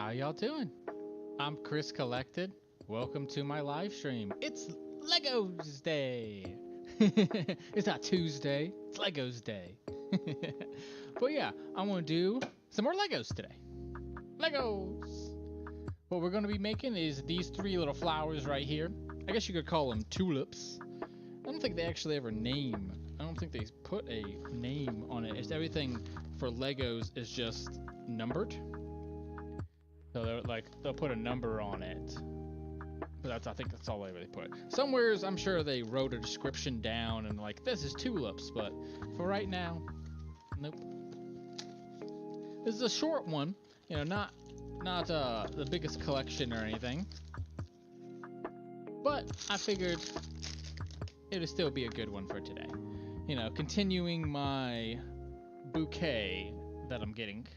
How y'all doing? I'm Chris Collected. Welcome to my live stream. It's Legos Day. It's not Tuesday. It's Legos Day. But yeah, I'm gonna do some more Legos today. Legos. What we're gonna be making is these three little flowers right here. I guess you could call them tulips. I don't think they actually ever name. I don't think they put a name on it. It's everything for Legos is just numbered. So they'll put a number on it. But I think that's all they really put. Somewheres I'm sure they wrote a description down and like this is tulips, but for right now, nope. This is a short one, you know, not the biggest collection or anything. But I figured it would still be a good one for today. You know, continuing my bouquet that I'm getting.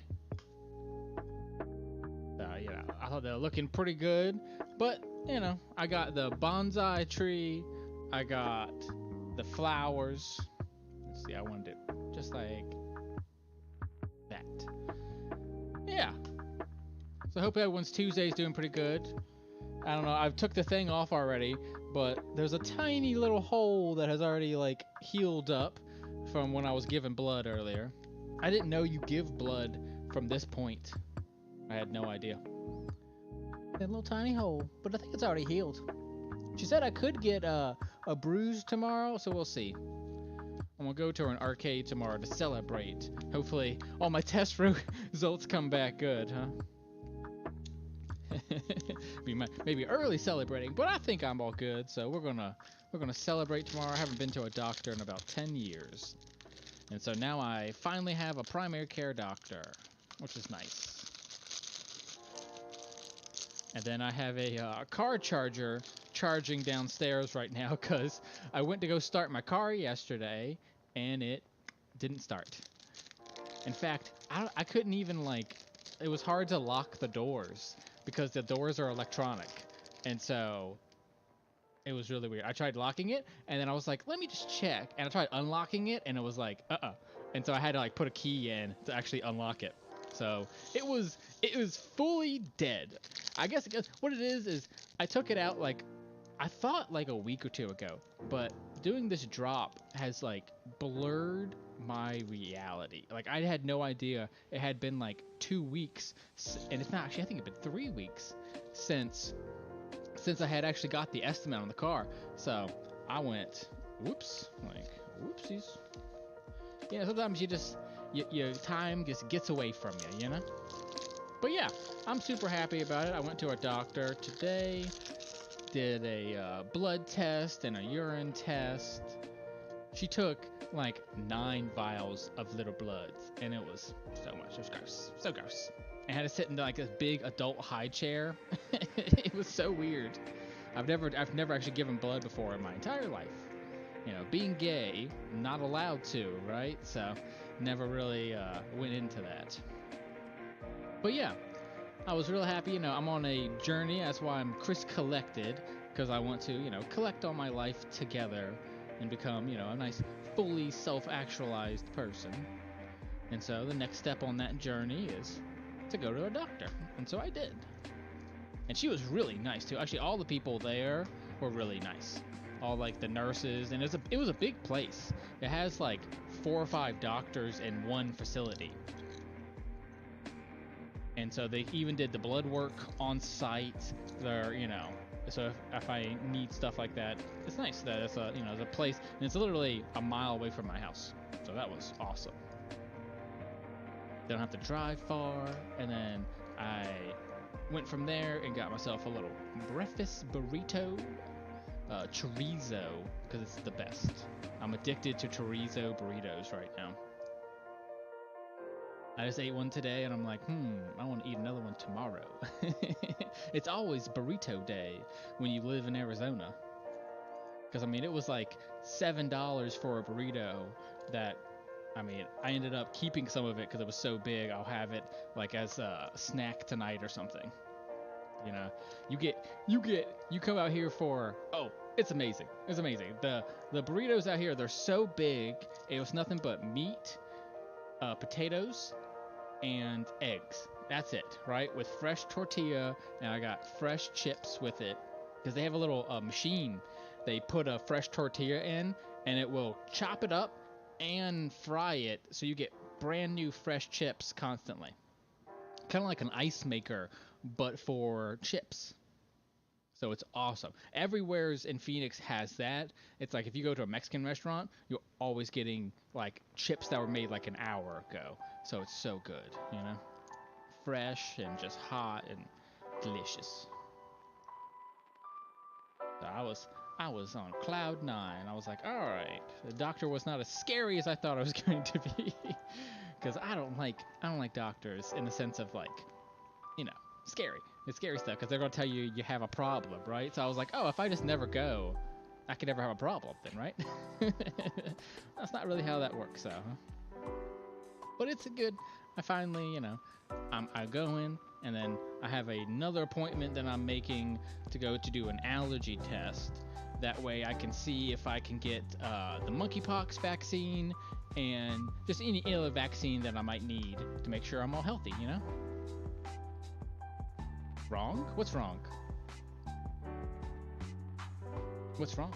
You know, I thought they were looking pretty good, but you know, I got the bonsai tree, I got the flowers. Let's see, I wanted it just like that. Yeah. So I hope everyone's Tuesday's doing pretty good. I don't know, I've took the thing off already, but there's a tiny little hole that has already like healed up from when I was giving blood earlier. I didn't know you give blood from this point. I had no idea. That little tiny hole, but I think it's already healed. She said I could get a bruise tomorrow, so we'll see. I'm gonna go to an arcade tomorrow to celebrate. Hopefully all my test results come back good, huh? Maybe early celebrating, but I think I'm all good, so we're gonna celebrate tomorrow. I haven't been to a doctor in about 10 years. And so now I finally have a primary care doctor, which is nice. And then I have a car charger charging downstairs right now because I went to go start my car yesterday and it didn't start. In fact, I couldn't even it was hard to lock the doors because the doors are electronic. And so it was really weird. I tried locking it and then I was like, let me just check. And I tried unlocking it and it was like, And so I had to put a key in to actually unlock it. So it was fully dead. I guess what it is I took it out I thought a week or two ago, but doing this drop has blurred my reality. I had no idea it had been 2 weeks, and it's not actually. I think it's been 3 weeks since I had actually got the estimate on the car. So I went, whoops, whoopsies. Yeah, sometimes your time just gets away from you, you know? But yeah, I'm super happy about it. I went to a doctor today, did a blood test and a urine test. She took 9 vials of little bloods, and it was so much. It was gross. So gross. I had to sit in this big adult high chair. It was so weird. I've never actually given blood before in my entire life. You know, being gay, not allowed to, right? So never really went into that. But yeah, I was real happy. You know, I'm on a journey. That's why I'm Chris Collected, because I want to, you know, collect all my life together and become, you know, a nice, fully self-actualized person. And so the next step on that journey is to go to a doctor. And so I did. And she was really nice too. Actually, all the people there were really nice. All the nurses, and it was a big place. It has 4 or 5 doctors in one facility. And so they even did the blood work on site. They're, you know, so if I need stuff like that, it's nice that it's a, you know, the place, and it's literally a mile away from my house. So that was awesome. Don't have to drive far. And then I went from there and got myself a little breakfast burrito, chorizo, because it's the best. I'm addicted to chorizo burritos right now. I just ate one today and I'm like, I want to eat another one tomorrow. It's always burrito day when you live in Arizona. Because, I mean, it was $7 for a burrito that, I mean, I ended up keeping some of it because it was so big. I'll have it as a snack tonight or something. You know, you come out here for, it's amazing. It's amazing. The burritos out here, they're so big. It was nothing but meat, potatoes, and eggs. That's it, right? With fresh tortilla, and I got fresh chips with it, because they have a little machine. They put a fresh tortilla in, and it will chop it up and fry it, so you get brand new fresh chips constantly. Kind of like an ice maker, but for chips. So it's awesome. Everywhere's in Phoenix has that. It's like if you go to a Mexican restaurant, you're always getting like chips that were made like an hour ago. So it's so good, you know? Fresh and just hot and delicious. So I was on cloud nine. I was like, all right, the doctor was not as scary as I thought it was going to be, because I don't like doctors in the sense of like, you know, scary. It's scary stuff because they're gonna tell you you have a problem, right? So I was like, oh, if I just never go, I could never have a problem then, right? That's not really how that works, though. But it's a good. I finally, I go in, and then I have another appointment that I'm making to go to do an allergy test. That way I can see if I can get the monkeypox vaccine and just any other vaccine that I might need to make sure I'm all healthy, you know? Wrong? What's wrong? What's wrong?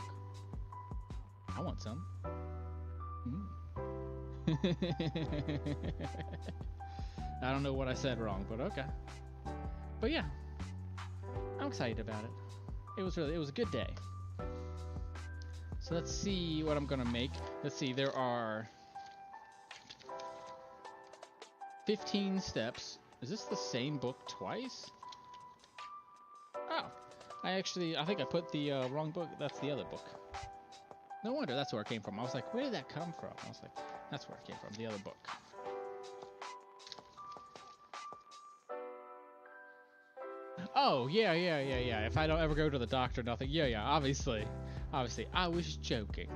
I want some. I don't know what I said wrong, but okay. But yeah, I'm excited about it. It was a good day. So let's see what I'm gonna make. Let's see, there are 15 steps. Is this the same book twice? Oh, I think I put the wrong book. That's the other book. No wonder that's where it came from. I was like, where did that come from? I was like, that's where it came from, the other book. Oh, yeah. If I don't ever go to the doctor, nothing. Yeah, obviously. I was joking.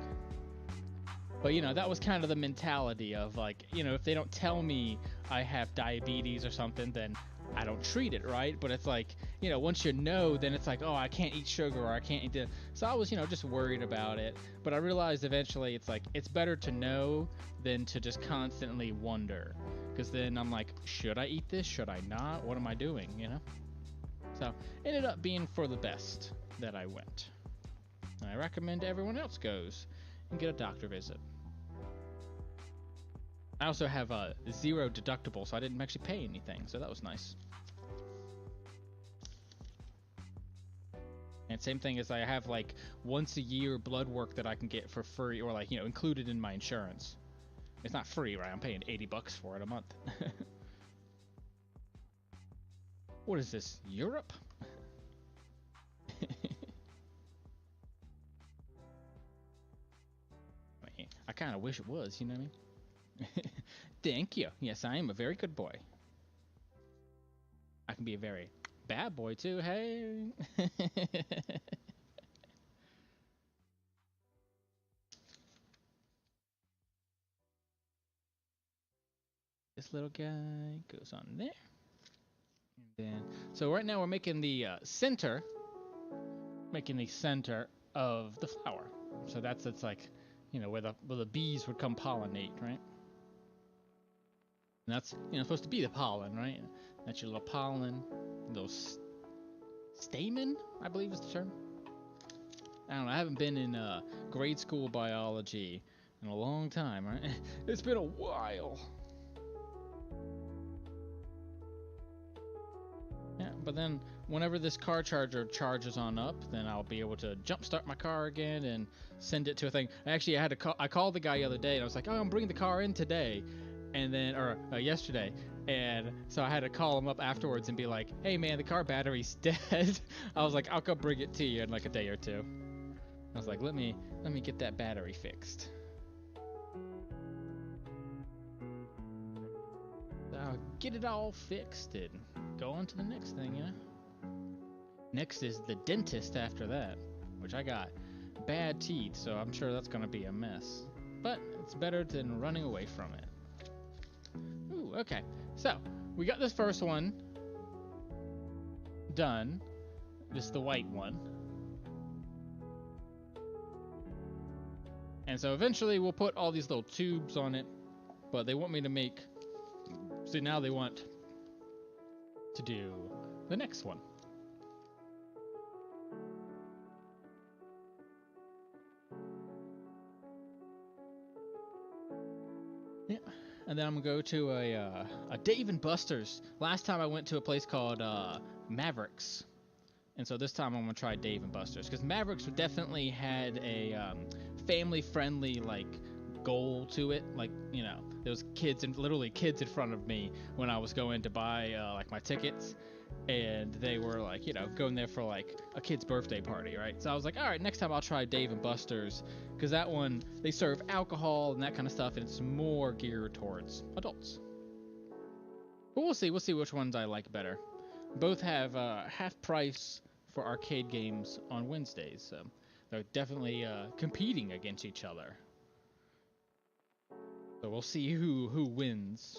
But, that was kind of the mentality of, like, if they don't tell me I have diabetes or something, then I don't treat it, right? But it's like, once you know, then it's like, oh, I can't eat sugar or I can't eat this. So I was, just worried about it. But I realized eventually it's like, it's better to know than to just constantly wonder. Because then I'm like, should I eat this? Should I not? What am I doing, So it ended up being for the best that I went. And I recommend everyone else goes and get a doctor visit. I also have a zero deductible, so I didn't actually pay anything, so that was nice. And same thing as I have like once a year blood work that I can get for free, or like, included in my insurance. It's not free, right? I'm paying $80 for it a month. What is this, Europe? I kind of wish it was, you know what I mean? Thank you. Yes, I am a very good boy. I can be a very bad boy too, hey? This little guy goes on there. And then, so right now we're making the center of the flower. So it's like, where the bees would come pollinate, right? And that's, supposed to be the pollen, right? That's your little pollen, those stamen, I believe is the term. I don't know, I haven't been in grade school biology in a long time, right? It's been a while. Yeah, but then whenever this car charger charges on up, then I'll be able to jumpstart my car again and send it to a thing. Actually, I called the guy the other day and I was like, oh, I'm bringing the car in today. And then, or yesterday, and so I had to call him up afterwards and be like, hey man, the car battery's dead. I was like, I'll come bring it to you in like a day or two. I was like, let me get that battery fixed. So I'll get it all fixed and go on to the next thing, Next is the dentist after that, which I got bad teeth, so I'm sure that's gonna be a mess. But it's better than running away from it. Ooh, okay. So, we got this first one done. This is the white one. And so eventually we'll put all these little tubes on it, but they want me to make... See, now they want to do the next one. Yeah, and then I'm gonna go to a Dave and Buster's. Last time I went to a place called Mavericks, and so this time I'm gonna try Dave and Buster's because Mavericks definitely had a family-friendly like goal to it. Like, you know, there was kids and literally kids in front of me when I was going to buy like my tickets, and they were like, you know, going there for like a kid's birthday party, right? So I was like, all right, next time I'll try Dave and Buster's because that one they serve alcohol and that kind of stuff, and it's more geared towards adults. But we'll see which ones I like better. Both have half price for arcade games on Wednesdays, so they're definitely competing against each other. So we'll see who wins.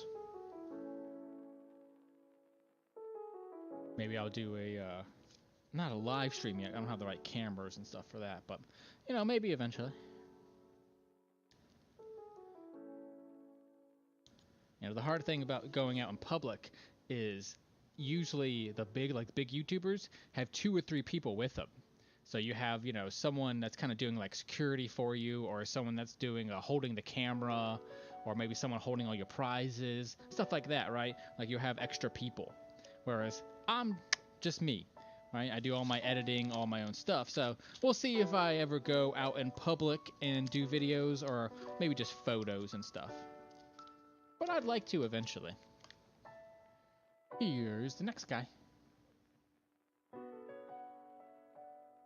Maybe I'll do a not a live stream yet. I don't have the right cameras and stuff for that, but you know, maybe eventually. You know, the hard thing about going out in public is usually the big YouTubers have 2 or 3 people with them. So you have, you know, someone that's kind of doing like security for you, or someone that's doing holding the camera, or maybe someone holding all your prizes, stuff like that, right? Like you have extra people. Whereas I'm just me, right? I do all my editing, all my own stuff. So we'll see if I ever go out in public and do videos, or maybe just photos and stuff. But I'd like to eventually. Here's the next guy.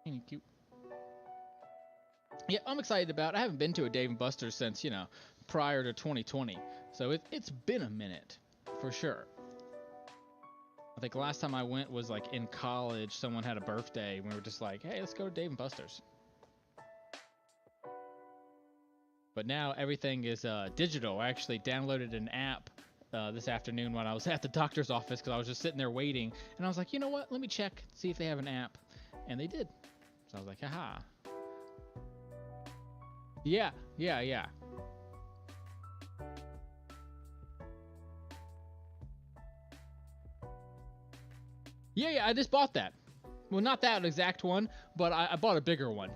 Ain't he cute? Yeah, I'm excited about it. I haven't been to a Dave & Buster's since, you know, prior to 2020. So it's been a minute, for sure. I think last time I went was like in college. Someone had a birthday, and we were just like, hey, let's go to Dave & Buster's. But now everything is digital. I actually downloaded an app this afternoon when I was at the doctor's office because I was just sitting there waiting. And I was like, you know what? Let me check, see if they have an app. And they did. So I was like, haha. Yeah. Yeah, I just bought that. Well, not that exact one, but I bought a bigger one.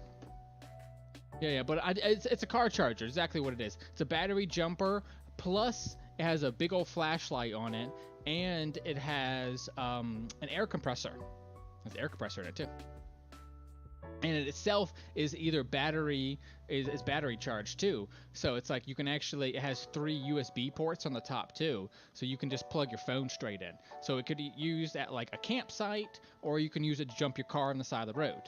Yeah, but it's a car charger, exactly what it is. It's a battery jumper, plus it has a big old flashlight on it, and it has an air compressor. There's an air compressor in it too. And it itself is either battery charged too. So it's like you can actually, it has 3 USB ports on the top too. So you can just plug your phone straight in. So it could be used at like a campsite, or you can use it to jump your car on the side of the road,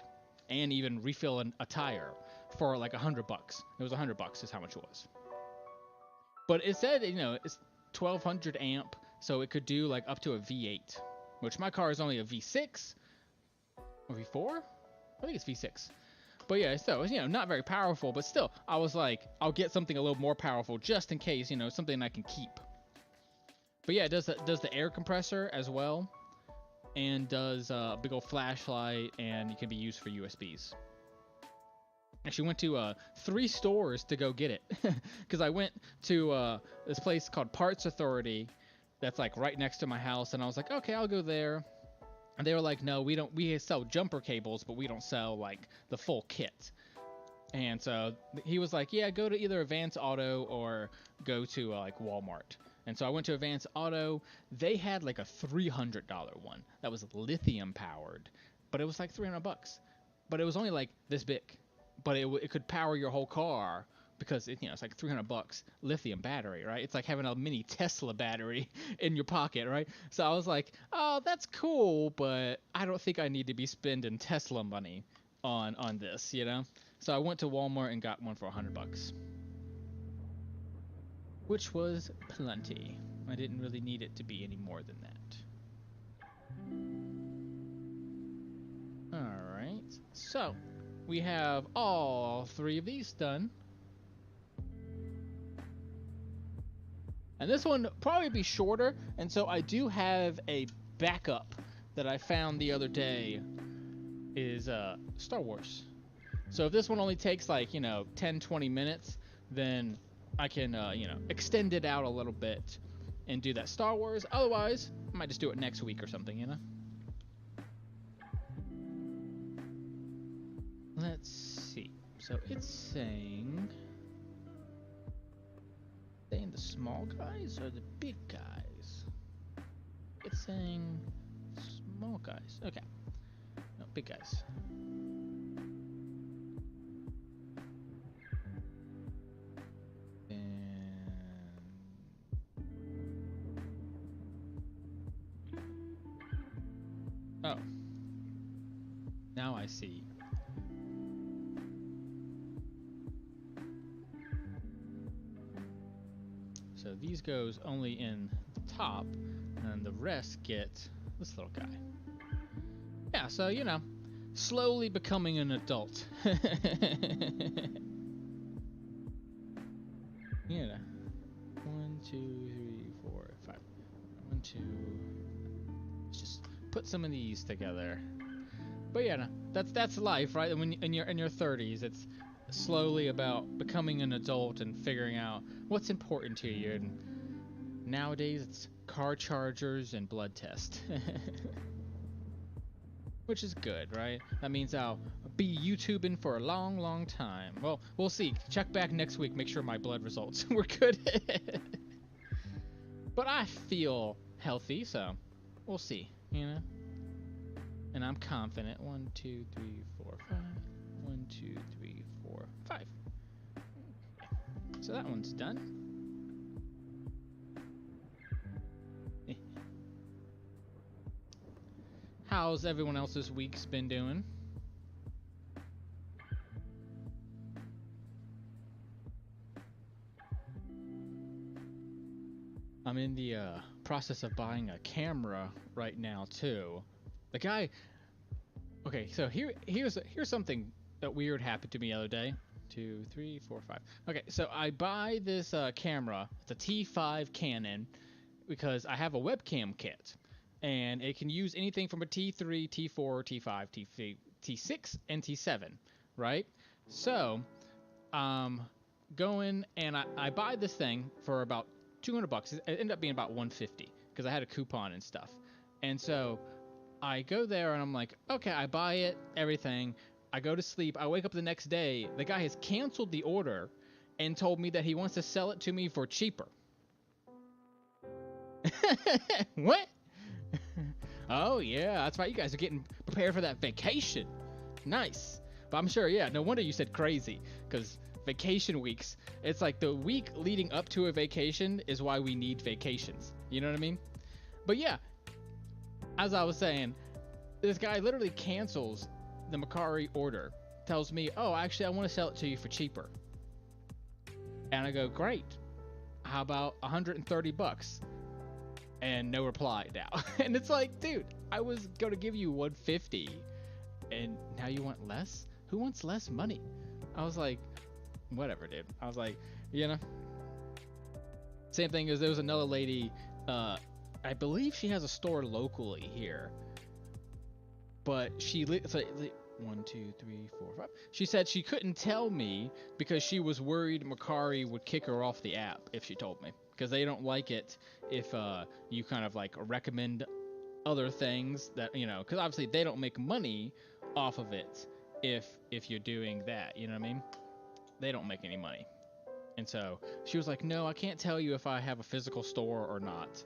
and even refill a tire for like $100. It was $100 is how much it was. But it said, you know, it's 1200 amp, so it could do like up to a V8, which my car is only a V6 or V4. I think it's V6. But yeah, so, you know, not very powerful, but still, I was like, I'll get something a little more powerful just in case, you know, something I can keep. But yeah, it does the air compressor as well, and does a big old flashlight, and it can be used for USBs. Actually went to 3 stores to go get it, because I went to this place called Parts Authority that's like right next to my house, and I was like, okay, I'll go there. And they were like, no, we sell jumper cables, but we don't sell like the full kit. And so he was like, yeah, go to either Advance Auto or go to like Walmart. And so I went to Advance Auto. They had like a $300 one that was lithium powered, but it was like $300. But it was only like this big, but it could power your whole car, because it, you know, it's like $300 lithium battery, right? It's like having a mini Tesla battery in your pocket, right? So I was like, oh, that's cool, but I don't think I need to be spending Tesla money on this, you know? So I went to Walmart and got one for $100, which was plenty. I didn't really need it to be any more than that. All right, so we have all 3 of these done. And this one probably be shorter, and so I do have a backup that I found the other day is Star Wars. So if this one only takes like, you know, 10-20 minutes, then I can you know, extend it out a little bit and do that Star Wars. Otherwise, I might just do it next week or something, you know? Let's see. So it's saying the small guys or the big guys? It's saying small guys. Okay. No, big guys. Oh. Now I see. So these goes only in the top, and the rest get this little guy. Yeah, so you know, slowly becoming an adult. You know, 1, 2, 3, 4, 5. 1, 2. Let's just put some of these together. But yeah, no, that's life, right? When in your 30s, it's slowly about becoming an adult and figuring out what's important to you. And nowadays, it's car chargers and blood tests. Which is good, right? That means I'll be YouTubing for a long, long time. Well, we'll see. Check back next week. Make sure my blood results were good. But I feel healthy, so we'll see, you know? And I'm confident. 1, 2, 3, 4, 5. 1, 2, 3, 4, 5. So that one's done. How's everyone else's week's been doing? I'm in the process of buying a camera right now too. The guy. Okay, so here's something that weird happened to me the other day. 2, 3, 4, 5. Okay, so I buy this camera. It's a T5 Canon because I have a webcam kit. And it can use anything from a T3, T4, T5, T6, and T7, right? So, going and I buy this thing for about $200. It ended up being about $150 because I had a coupon and stuff. And so I go there and I'm like, okay, I buy it, everything. I go to sleep. I wake up the next day. The guy has canceled the order and told me that he wants to sell it to me for cheaper. What? Oh yeah, that's right. You guys are getting prepared for that vacation. Nice. But I'm sure, yeah, no wonder you said crazy, because vacation weeks, it's like the week leading up to a vacation is why we need vacations. You know what I mean? But yeah, as I was saying, this guy literally cancels the Macari order, tells me, oh, actually, I want to sell it to you for cheaper. And I go, great. How about $130? And no reply now. And it's like, dude, I was going to give you $150 and now you want less? Who wants less money? I was like, whatever, dude. I was like, you know. Same thing as there was another lady, I believe she has a store locally here. But she, so 1, 2, 3, 4, 5. She said she couldn't tell me because she was worried Macari would kick her off the app if she told me. Because they don't like it if you kind of like recommend other things that, you know, because obviously they don't make money off of it if you're doing that, you know what I mean? They don't make any money. And so she was like, no, I can't tell you if I have a physical store or not.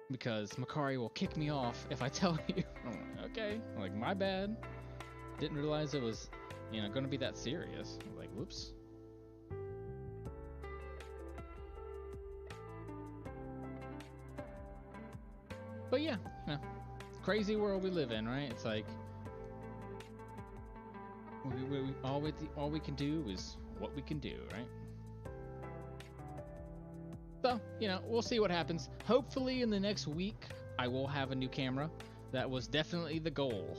Because Macari will kick me off if I tell you. I'm like, okay, I'm like, my bad. Didn't realize it was, you know, going to be that serious. I'm like, whoops. But yeah, you know, crazy world we live in, right? It's like all we can do is what we can do, right? So, you know, we'll see what happens. Hopefully in the next week, I will have a new camera. That was definitely the goal,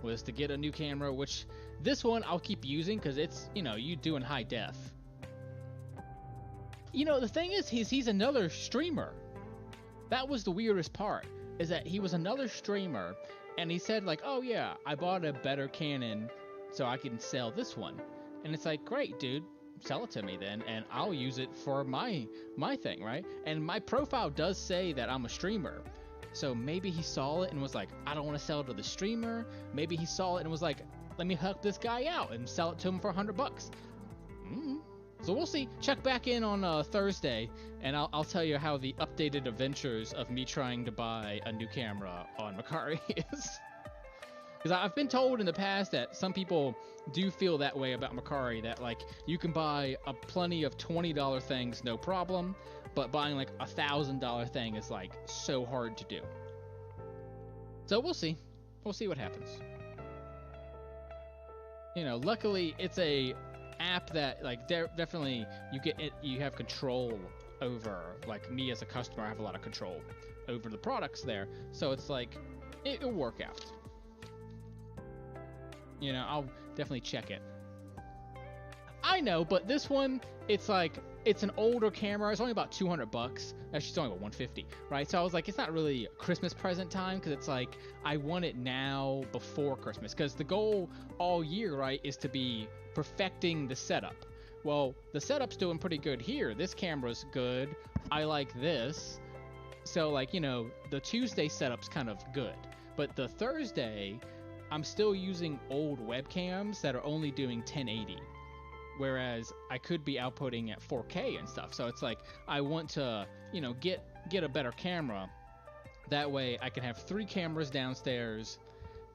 was to get a new camera, which this one I'll keep using because it's, you know, you do in high def. You know, the thing is, he's another streamer. That was the weirdest part. Is that he was another streamer, and he said like, oh yeah, I bought a better Canon so I can sell this one. And it's like, great, dude, sell it to me then, and I'll use it for my thing, right? And my profile does say that I'm a streamer. So maybe he saw it and was like, I don't want to sell it to the streamer. Maybe he saw it and was like, let me hook this guy out and sell it to him for $100. So we'll see. Check back in on Thursday, and I'll tell you how the updated adventures of me trying to buy a new camera on Macari is. Because I've been told in the past that some people do feel that way about Macari, that like you can buy a plenty of $20 things no problem, but buying like $1,000 thing is like so hard to do. So we'll see. We'll see what happens. You know, luckily it's a app that like definitely you have control over. Like me as a customer, I have a lot of control over the products there. So it's like it'll work out. You know, I'll definitely check it. I know, but this one, it's like, it's an older camera. It's only about $200. Actually, it's only about $150, right? So I was like, it's not really Christmas present time, because it's like, I want it now before Christmas. Because the goal all year, right, is to be perfecting the setup. Well, the setup's doing pretty good here. This camera's good. I like this. So, like, you know, the Tuesday setup's kind of good. But the Thursday, I'm still using old webcams that are only doing 1080. Whereas I could be outputting at 4K and stuff. So it's like, I want to, you know, get a better camera. That way I can have 3 cameras downstairs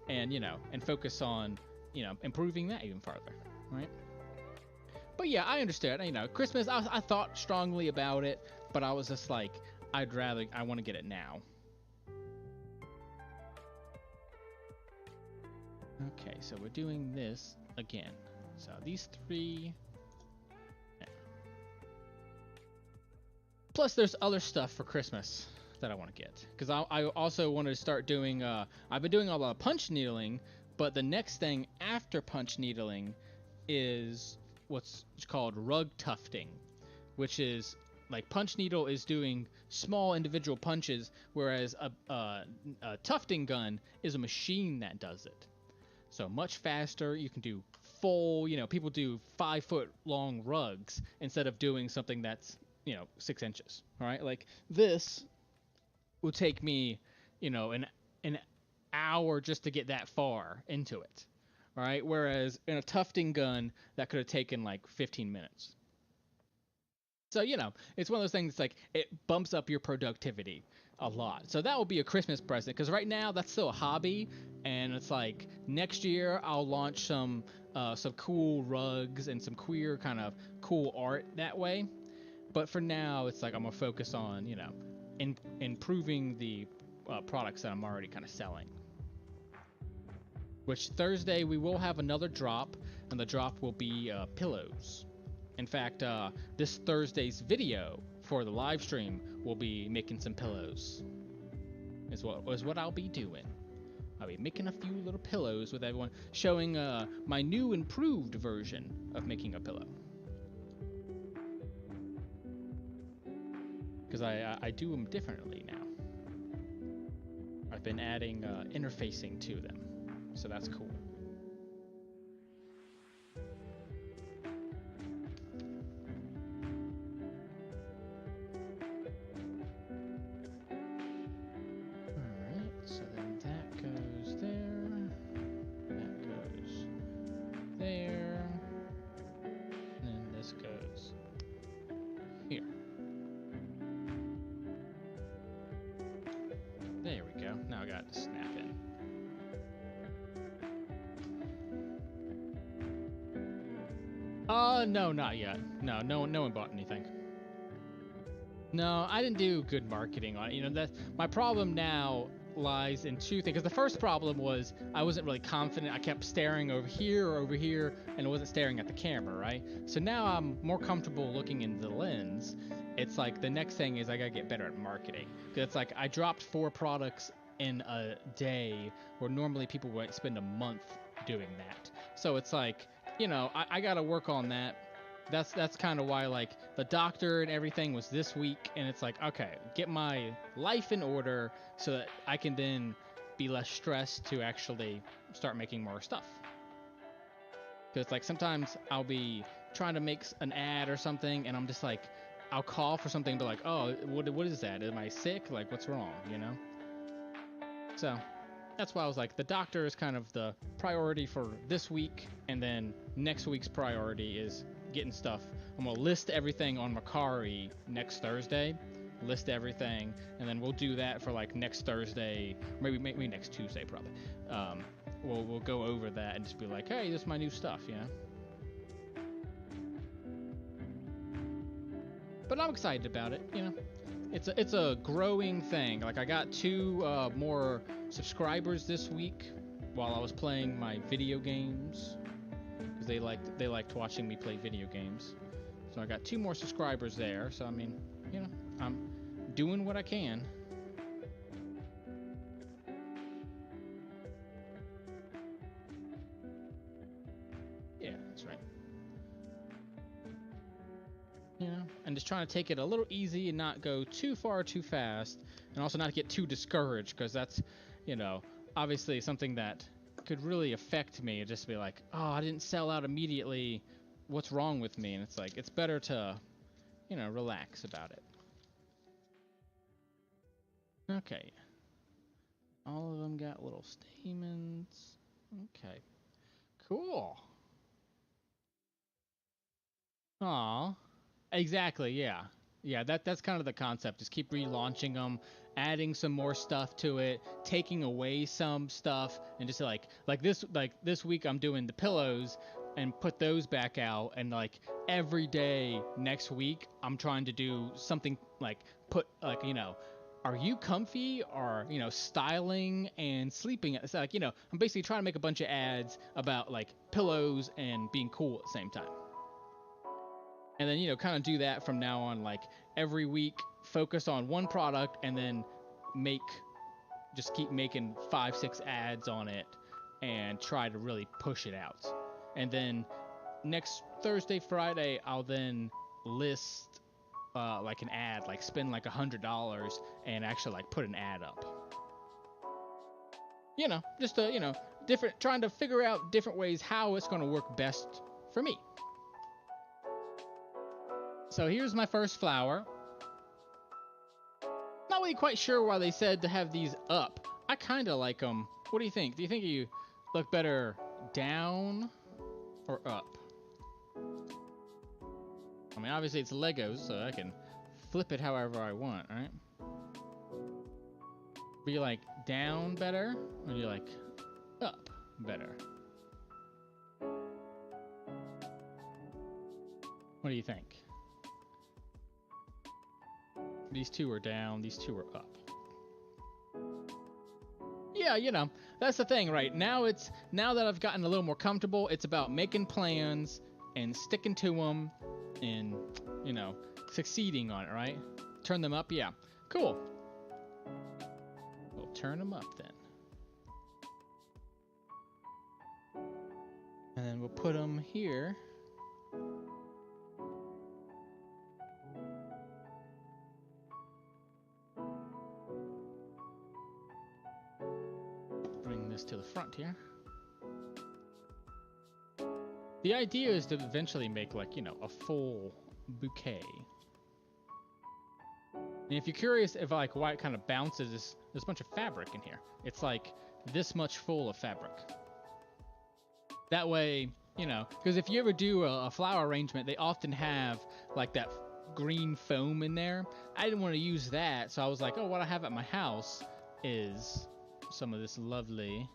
and, you know, and focus on, you know, improving that even farther, right? But yeah, I understand. You know, Christmas, I thought strongly about it, but I was just like, I want to get it now. Okay, so we're doing this again. So these 3. Yeah. Plus, there's other stuff for Christmas that I want to get. Because I also wanted to start doing, I've been doing a lot of punch needling, but the next thing after punch needling is what's called rug tufting, which is like punch needle is doing small individual punches, whereas a tufting gun is a machine that does it. So much faster. You can do full, you know, people do 5-foot long rugs instead of doing something that's, you know, 6 inches. All right, like this will take me, you know, an hour just to get that far into it. All right, whereas in a tufting gun that could have taken like 15 minutes. So, you know, it's one of those things that's like, it bumps up your productivity a lot. So that will be a Christmas present, because right now that's still a hobby, and it's like next year I'll launch some cool rugs and some queer kind of cool art that way. But for now, it's like I'm gonna focus on, you know, improving the products that I'm already kind of selling. Which Thursday we will have another drop, and the drop will be pillows. In fact, this Thursday's video for the live stream will be making some pillows. Is what I'll be doing. I'll be making a few little pillows with everyone, showing my new improved version of making a pillow. Because I do them differently now. I've been adding interfacing to them, so that's cool. No, not yet. No one bought anything. No, I didn't do good marketing on it. You know, that my problem now lies in 2 things. Because the first problem was I wasn't really confident. I kept staring over here, and I wasn't staring at the camera, right? So now I'm more comfortable looking into the lens. It's like the next thing is I gotta get better at marketing. Because it's like I dropped 4 products in a day, where normally people would spend a month doing that. So it's like, you know, I gotta work on that. That's kind of why, like, the doctor and everything was this week, and it's like, okay, get my life in order so that I can then be less stressed to actually start making more stuff. Because, like, sometimes I'll be trying to make an ad or something, and I'm just like, I'll call for something, but like, oh, what is that? Am I sick? Like, what's wrong? You know? So that's why I was like, the doctor is kind of the priority for this week, and then next week's priority is getting stuff. I'm gonna list everything on Macari next Thursday, list everything, and then we'll do that for like next Thursday, maybe next Tuesday probably. We'll go over that and just be like, hey, this is my new stuff, you know. But I'm excited about it, you know. It's a growing thing. Like I got 2 more subscribers this week while I was playing my video games, because they liked watching me play video games. So I got 2 more subscribers there. So I mean, you know, I'm doing what I can. Yeah, that's right. You know, and just trying to take it a little easy and not go too far too fast, and also not get too discouraged, because that's, you know, obviously something that could really affect me. Just be like, oh, I didn't sell out immediately, what's wrong with me? And it's like, it's better to, you know, relax about it. Okay, all of them got little stamens. Okay, cool. Aw. Exactly, yeah. Yeah, that's kind of the concept. Just keep relaunching them, adding some more stuff to it, taking away some stuff, and just like this week I'm doing the pillows and put those back out, and like every day next week I'm trying to do something like put, like, you know, are you comfy, or, you know, styling and sleeping. It's like, you know, I'm basically trying to make a bunch of ads about like pillows and being cool at the same time. And then, you know, kind of do that from now on, like every week, focus on one product, and then just keep making 5-6 ads on it and try to really push it out. And then next Thursday, Friday, I'll then list like an ad, like spend like $100 and actually like put an ad up. You know, just you know, trying to figure out different ways how it's going to work best for me. So here's my first flower. Not really quite sure why they said to have these up. I kind of like them. What do you think? Do you think you look better down or up? I mean, obviously it's Legos, so I can flip it however I want, right? But you like down better, or you like up better? What do you think? These 2 are down, these 2 are up. Yeah, you know, that's the thing, right? Now that I've gotten a little more comfortable, it's about making plans and sticking to them and, you know, succeeding on it, right? Turn them up, yeah. Cool. We'll turn them up then. And then we'll put them here. To the front here. The idea is to eventually make, like, you know, a full bouquet. And if you're curious if like why it kind of bounces, there's a bunch of fabric in here. It's like this much full of fabric. That way, you know, because if you ever do a flower arrangement, they often have like that green foam in there. I didn't want to use that, so I was like, oh, what I have at my house is some of this lovely,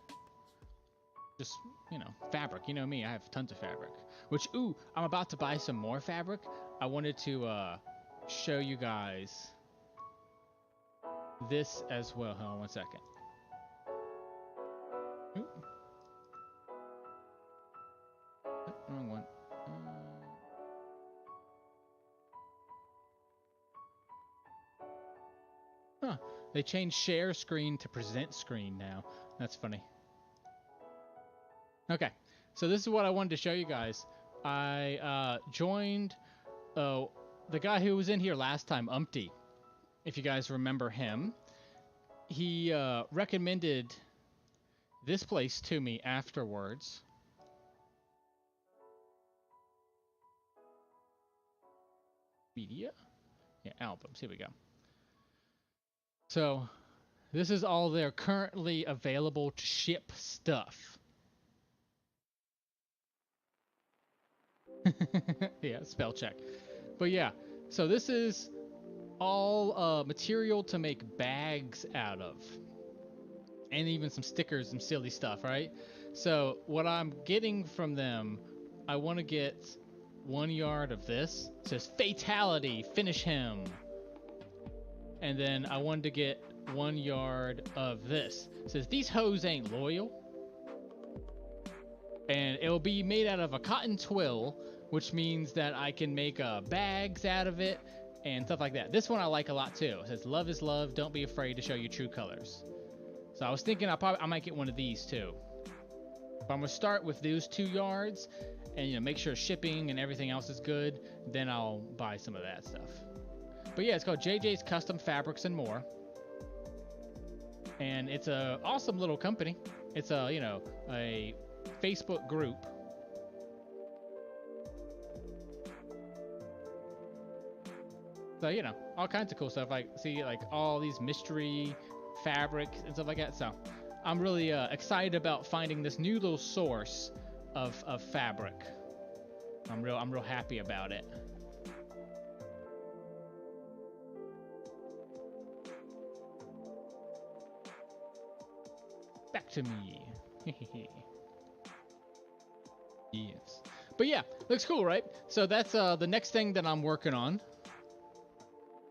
just, you know, fabric. You know me, I have tons of fabric. Which, ooh, I'm about to buy some more fabric. I wanted to show you guys this as well. Hold on one second. Ooh. Oh, wrong one. Huh. They changed share screen to present screen now. That's funny. Okay, so this is what I wanted to show you guys. I joined the guy who was in here last time, Umpty. If you guys remember him. He recommended this place to me afterwards. Media? Yeah, albums. Here we go. So, this is all their currently available to ship stuff. Yeah, spell check. But yeah, so this is all material to make bags out of. And even some stickers and silly stuff, right? So what I'm getting from them, I want to get 1 yard of this. It says fatality, finish him. And then I wanted to get 1 yard of this. It says these hoes ain't loyal. And it'll be made out of a cotton twill, which means that I can make bags out of it and stuff like that. This one I like a lot too. It says love is love, don't be afraid to show your true colors. So I was thinking I might get one of these too. But I'm gonna start with those 2 yards and make sure shipping and everything else is good. Then I'll buy some of that stuff. But yeah, it's called JJ's Custom Fabrics and More. And it's a awesome little company. It's a a Facebook group. So all kinds of cool stuff. Like see all these mystery fabrics and stuff like that. So I'm really excited about finding this new little source of fabric. I'm real happy about it. Back to me. Yes. But yeah, looks cool, right? So that's the next thing that I'm working on.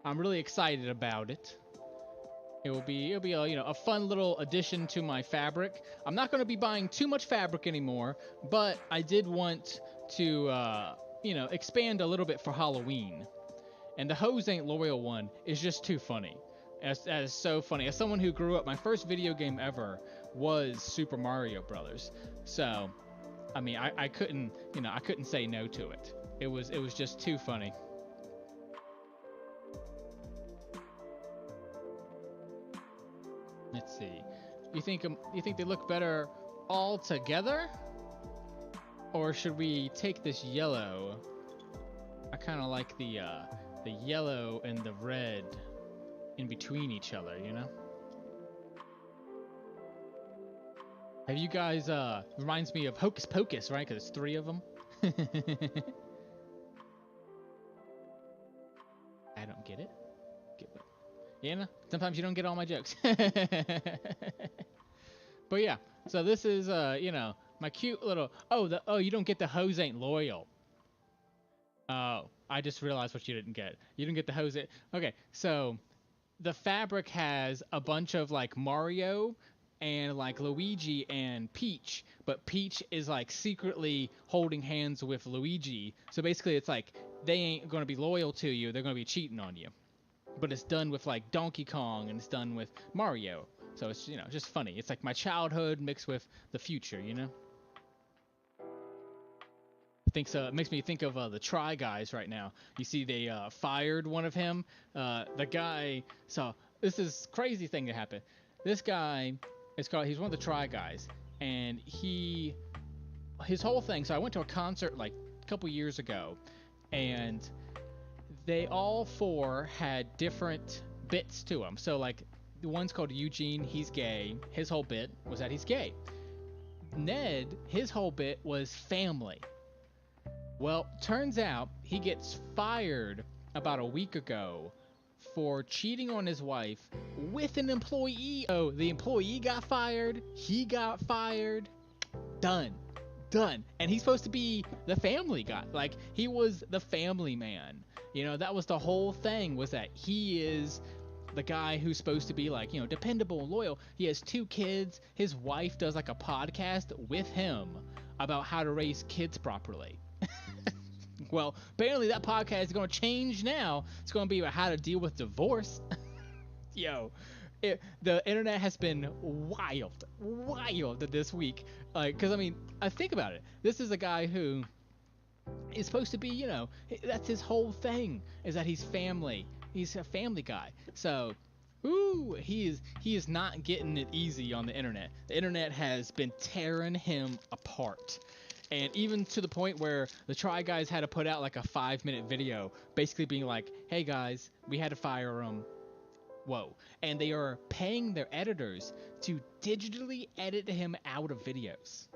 I'm really excited about it. It'll be a fun little addition to my fabric. I'm not going to be buying too much fabric anymore, but I did want to expand a little bit for Halloween. And the hoes ain't loyal one is just too funny. That is so funny. As someone who grew up, my first video game ever was Super Mario Brothers. So, I mean, I couldn't say no to it. It was just too funny. Let's see. You think they look better all together, or should we take this yellow? I kind of like the yellow and the red in between each other, Have you guys, reminds me of Hocus Pocus, right? Because it's 3 of them. I don't get it. Sometimes you don't get all my jokes. But yeah, so this is, my cute little, you don't get the hoes ain't loyal. Oh, I just realized what you didn't get. You didn't get the hoes. Okay, so the fabric has a bunch of Mario and Luigi and Peach, but Peach is secretly holding hands with Luigi. So basically it's they ain't going to be loyal to you, they're going to be cheating on you. But it's done with Donkey Kong and it's done with Mario. So it's just funny. It's my childhood mixed with the future, I think so. It makes me think of the Try Guys right now. You see, they fired one of him. The guy. So this is crazy thing that happened. This guy is called. He's one of the Try Guys, and his whole thing. So I went to a concert a couple years ago, and they all 4 had different bits to them. So the one's called Eugene. He's gay. His whole bit was that he's gay. Ned, his whole bit was family. Well, turns out he gets fired about a week ago for cheating on his wife with an employee. Oh, the employee got fired. He got fired. Done. And he's supposed to be the family guy. He was the family man. That was the whole thing, was that he is the guy who's supposed to be dependable and loyal. He has 2 kids. His wife does a podcast with him about how to raise kids properly. Well, apparently that podcast is going to change now. It's going to be about how to deal with divorce. The internet has been wild this week. Because, I think about it. This is a guy who is supposed to be, that's his whole thing, is that he's family. He's a family guy. So, he is not getting it easy on the internet. The internet has been tearing him apart. And even to the point where the Try Guys had to put out like a 5-minute video, basically being like, hey guys, we had to fire him. Whoa. And they are paying their editors to digitally edit him out of videos.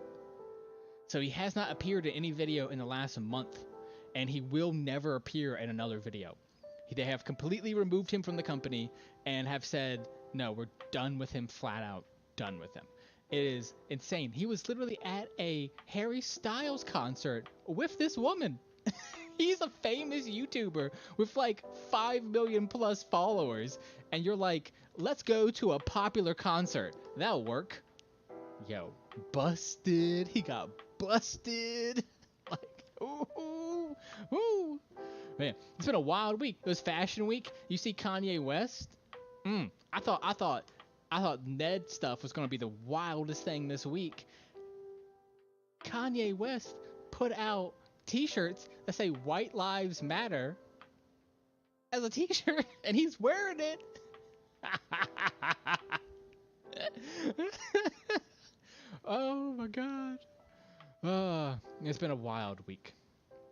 So he has not appeared in any video in the last month, and he will never appear in another video. They have completely removed him from the company and have said, no, we're done with him, flat out done with him. It is insane. He was literally at a Harry Styles concert with this woman. He's a famous YouTuber with like 5 million plus followers, and you're like, let's go to a popular concert. That'll work. Yo, busted. He got busted. Like, ooh, ooh. Man, it's been a wild week. It was Fashion Week. You see Kanye West? I thought Ned stuff was gonna be the wildest thing this week. Kanye West put out T-shirts that say "White Lives Matter" as a T-shirt, and he's wearing it. Oh my God. It's been a wild week.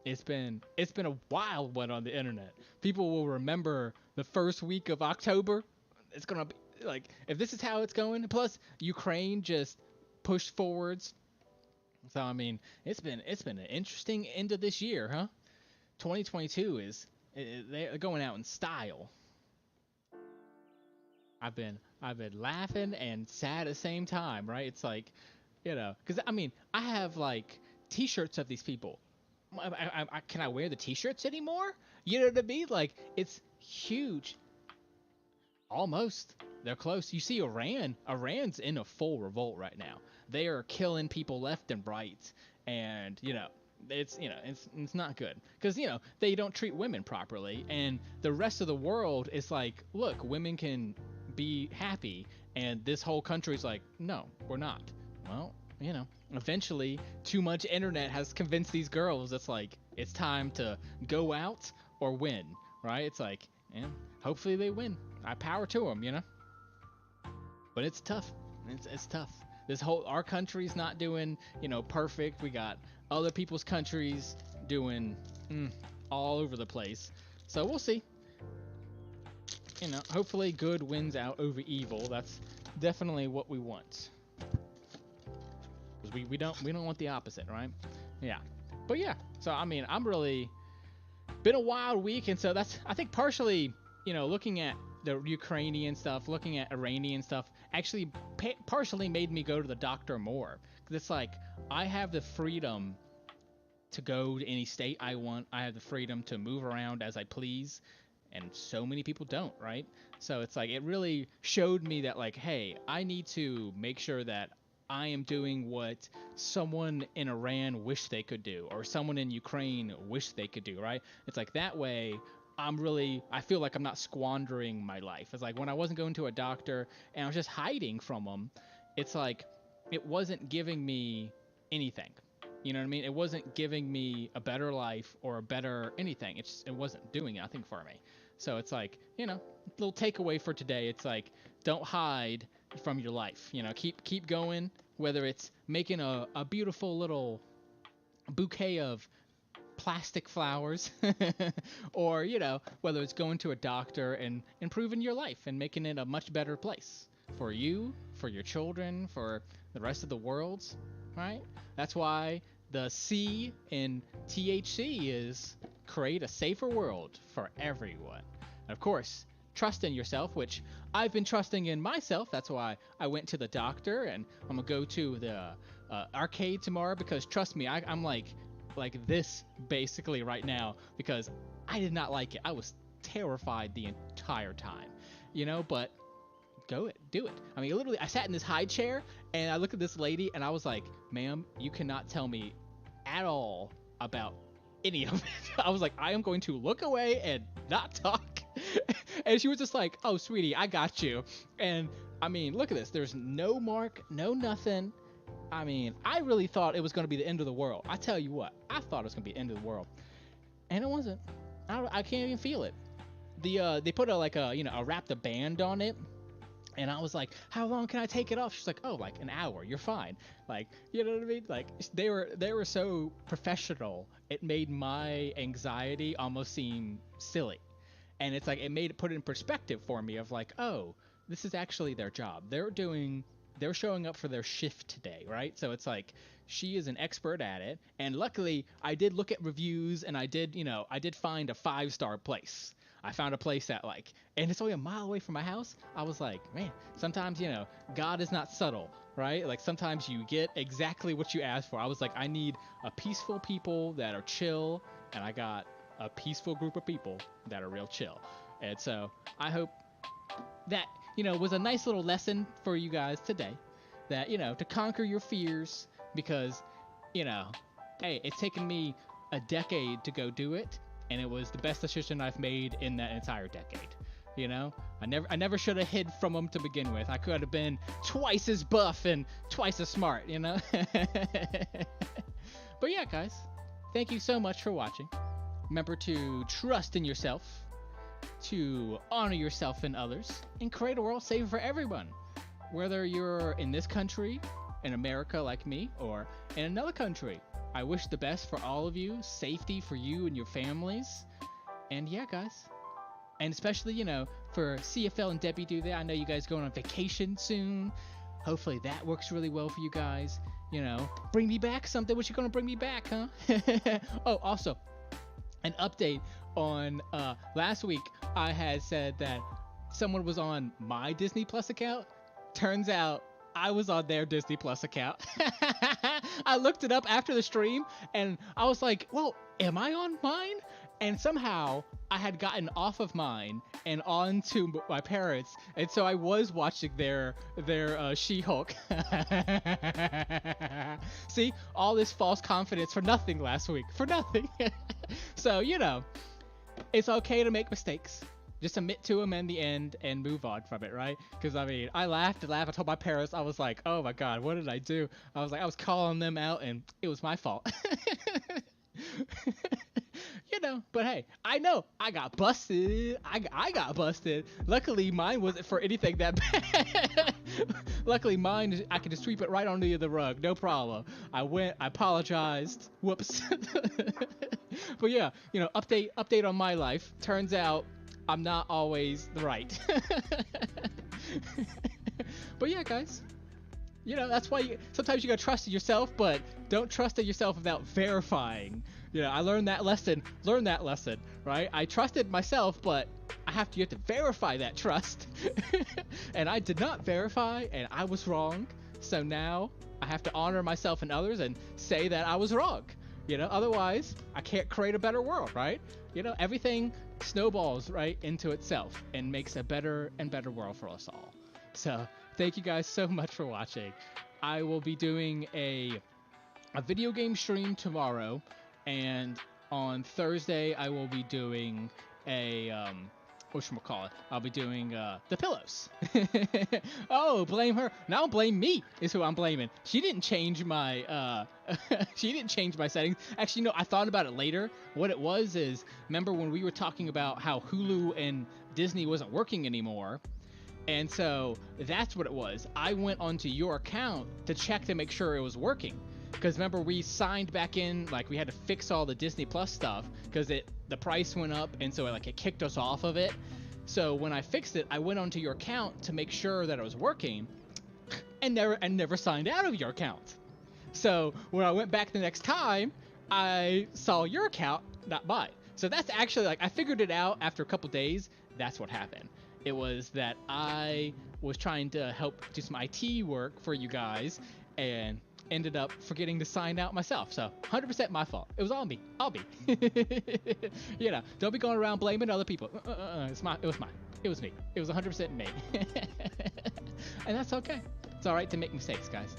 It's been a wild one on the internet. People will remember the first week of October. It's gonna be like, if this is how it's going. Plus, Ukraine just pushed forwards. So I mean, it's been an interesting end of this year, huh? 2022 is they're going out in style. I've been laughing and sad at the same time, right? It's like, because I mean, I have like T-shirts of these people. Can I wear the T-shirts anymore? You know what I mean? Like, it's huge. Almost. They're close. You see Iran. Iran's in a full revolt right now. They are killing people left and right. And, it's not good. Because, they don't treat women properly. And the rest of the world is like, look, women can be happy. And this whole country's like, no, we're not. Well, eventually too much internet has convinced these girls it's like, it's time to go out or win, right? It's like, hopefully they win. I power to them, But it's tough. It's tough. Our country's not doing, perfect. We got other people's countries doing all over the place. So we'll see. Hopefully good wins out over evil. That's definitely what we want. Because we don't want the opposite, right? Yeah. But yeah. So I mean, I'm really been a wild week, and so that's, I think, partially, looking at the Ukrainian stuff, looking at Iranian stuff, actually partially made me go to the doctor more. Because it's like, I have the freedom to go to any state I want. I have the freedom to move around as I please. And so many people don't, right? So it's like, it really showed me that, like, hey, I need to make sure that I am doing what someone in Iran wish they could do, or someone in Ukraine wish they could do, right? It's like, that way I feel like I'm not squandering my life. It's like, when I wasn't going to a doctor and I was just hiding from them, it's like, it wasn't giving me anything. You know what I mean? It wasn't giving me a better life or a better anything. It wasn't doing anything for me. So it's like, little takeaway for today. It's like, don't hide from your life. Keep going, whether it's making a beautiful little bouquet of plastic flowers or, whether it's going to a doctor and improving your life and making it a much better place for you, for your children, for the rest of the world, right? That's why the C in THC is create a safer world for everyone. And of course, trust in yourself, which I've been trusting in myself. That's why I went to the doctor, and I'm gonna go to the arcade tomorrow, because trust me, I'm like this basically right now, because I did not like it. I was terrified the entire time, but do it. I mean, literally, I sat in this high chair and I looked at this lady and I was like, ma'am, you cannot tell me at all about any of it. I was like, I am going to look away and not talk. And she was just like, oh, sweetie, I got you. And I mean, look at this. There's no mark, no nothing. I mean, I really thought it was going to be the end of the world. I tell you what, I thought it was going to be the end of the world. And it wasn't. I can't even feel it. They put a wrapped a band on it. And I was like, how long can I take it off? She's like, oh, like an hour. You're fine. Like, you know what I mean? Like, they were so professional. It made my anxiety almost seem silly. And it's like, it made it put it in perspective for me of like, oh, this is actually their job. They're showing up for their shift today, right? So it's like, she is an expert at it. And luckily, I did look at reviews, and I did find a 5-star place. I found a place that like, and it's only a mile away from my house. I was like, man, sometimes, God is not subtle, right? Like sometimes you get exactly what you ask for. I was like, I need a peaceful people that are chill, and I got a peaceful group of people that are real chill. And so I hope that, was a nice little lesson for you guys today, that, to conquer your fears, because, hey, it's taken me a decade to go do it. And it was the best decision I've made in that entire decade. I never should have hid from them to begin with. I could have been twice as buff and twice as smart, But yeah, guys, thank you so much for watching. Remember to trust in yourself, to honor yourself and others, and create a world safer for everyone. Whether you're in this country, in America like me, or in another country. I wish the best for all of you, safety for you and your families. And yeah, guys. And especially, for CFL and Debbie do that. I know you guys going on vacation soon. Hopefully that works really well for you guys. Bring me back something. What you gonna bring me back, huh? Oh, also, an update on last week. I had said that someone was on my Disney Plus account. Turns out I was on their Disney Plus account. I looked it up after the stream, and I was like, well, am I on mine? And somehow I had gotten off of mine and onto my parents, and so I was watching their She-Hulk. See, all this false confidence for nothing last week. For nothing. So, it's okay to make mistakes. Just admit to them in the end and move on from it, right? Because, I laughed and laughed. I told my parents, I was like, oh my God, what did I do? I was calling them out, and it was my fault. But hey, I know I got busted. I got busted. Luckily, mine wasn't for anything that bad. Luckily, mine, I could just sweep it right under the rug. No problem. I apologized. Whoops. But yeah, update on my life. Turns out, I'm not always right. But yeah, guys, that's why sometimes you gotta trust in yourself, but don't trust in yourself without verifying. I learned that lesson. Right? I trusted myself, but you have to verify that trust. And I did not verify, and I was wrong. So now I have to honor myself and others and say that I was wrong. Otherwise I can't create a better world, right? Everything snowballs right into itself and makes a better and better world for us all. So thank you guys so much for watching. I will be doing a video game stream tomorrow, and on Thursday I will be doing a whatchamacallit, I'll be doing the pillows. Oh, blame her. Now blame me is who I'm blaming. She didn't change my settings. Actually, no, I thought about it later. What it was is, remember when we were talking about how Hulu and Disney wasn't working anymore? And so that's what it was. I went onto your account to check to make sure it was working. Because remember, we signed back in, like we had to fix all the Disney Plus stuff because the price went up, and so it kicked us off of it. So when I fixed it, I went onto your account to make sure that it was working, and never signed out of your account. So when I went back the next time, I saw your account, not mine. So that's actually I figured it out after a couple days. That's what happened. It was that I was trying to help do some IT work for you guys, and ended up forgetting to sign out myself. So 100% my fault. It was all me. I'll be. Don't be going around blaming other people. It was mine. It was me. It was 100% me. And that's okay. It's all right to make mistakes, guys.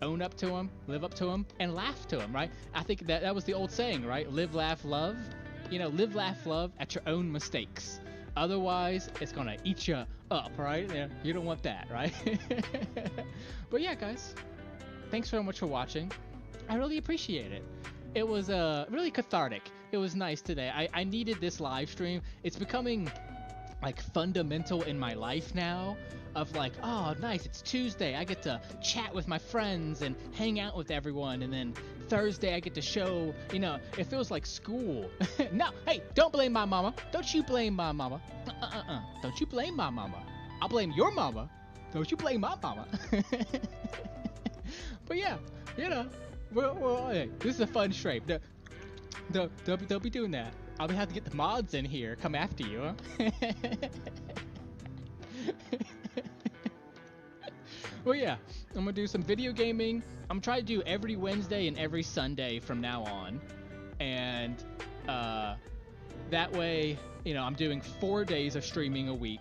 Own up to them, live up to them, and laugh to them, right? I think that was the old saying, right? Live, laugh, love. Live, laugh, love at your own mistakes. Otherwise, it's going to eat you up, right? You don't want that, right? But yeah, guys. Thanks so much for watching. I really appreciate it. It was really cathartic. It was nice today. I needed this live stream. It's becoming like fundamental in my life now of like, oh nice, it's Tuesday, I get to chat with my friends and hang out with everyone, and then Thursday I get to show, it feels like school. No, hey, don't blame my mama. Don't you blame my mama. Don't you blame my mama. I'll blame your mama. Don't you blame my mama. But yeah, well, hey, this is a fun stream. Don't be doing that. I'll have to get the mods in here, come after you, huh? Well, yeah, I'm gonna do some video gaming. I'm trying to do every Wednesday and every Sunday from now on, and that way, I'm doing 4 days of streaming a week.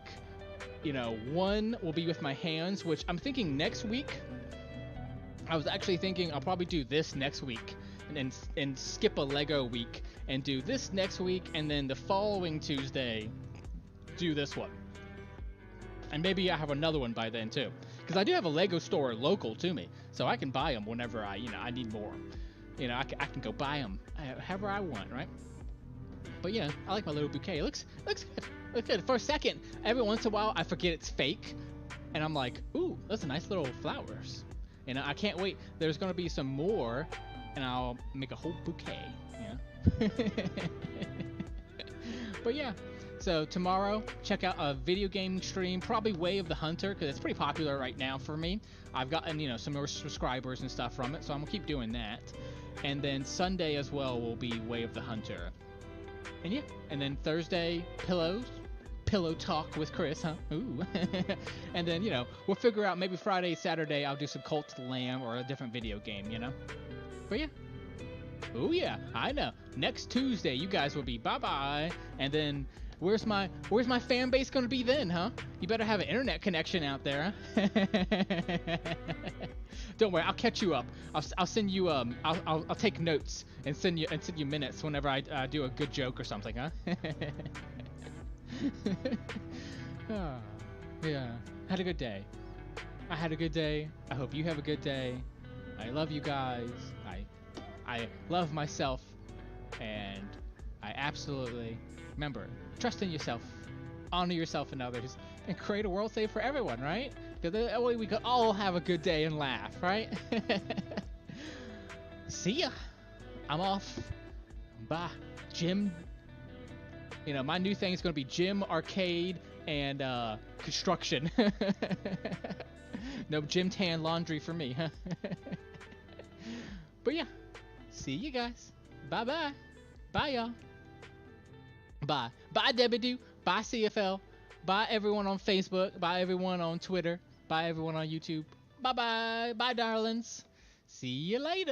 One will be with my hands, which I'm thinking next week. I was actually thinking I'll probably do this next week, and skip a Lego week and do this next week, and then the following Tuesday do this one. And maybe I have another one by then too, because I do have a Lego store local to me, so I can buy them whenever I need more. I can go buy them however I want, right? But yeah, I like my little bouquet. It looks good. Looks good. For a second, every once in a while, I forget it's fake, and I'm like, ooh, those are nice little flowers. I can't wait. There's gonna be some more, and I'll make a whole bouquet. But yeah, so tomorrow, check out a video game stream, probably Way of the Hunter, because it's pretty popular right now for me. I've gotten, some more subscribers and stuff from it, so I'm gonna keep doing that. And then Sunday as well will be Way of the Hunter. And yeah, and then Thursday, pillow talk with Chris, huh? Ooh. And then, we'll figure out maybe Friday, Saturday, I'll do some Cult of the Lamb or a different video game, But yeah. Oh yeah, I know. Next Tuesday, you guys will be bye-bye. And then where's my fan base gonna be then, huh? You better have an internet connection out there, huh? Don't worry, I'll catch you up. I'll send you I'll take notes and send you minutes whenever I do a good joke or something, huh? Oh, yeah, had a good day. I had a good day. I hope you have a good day. I love you guys. I love myself, and I absolutely remember, trust in yourself, honor yourself and others, and create a world safe for everyone, right? Because that way we could all have a good day and laugh, right? See ya. I'm off. Bye. Gym. My new thing is going to be gym, arcade, and construction. No gym, tan, laundry for me, huh? But yeah. See you guys. Bye-bye. Bye, y'all. Bye. Bye, Debbie. Bye, CFL. Bye, everyone on Facebook. Bye, everyone on Twitter. Bye, everyone on YouTube. Bye-bye. Bye, darlings. See you later.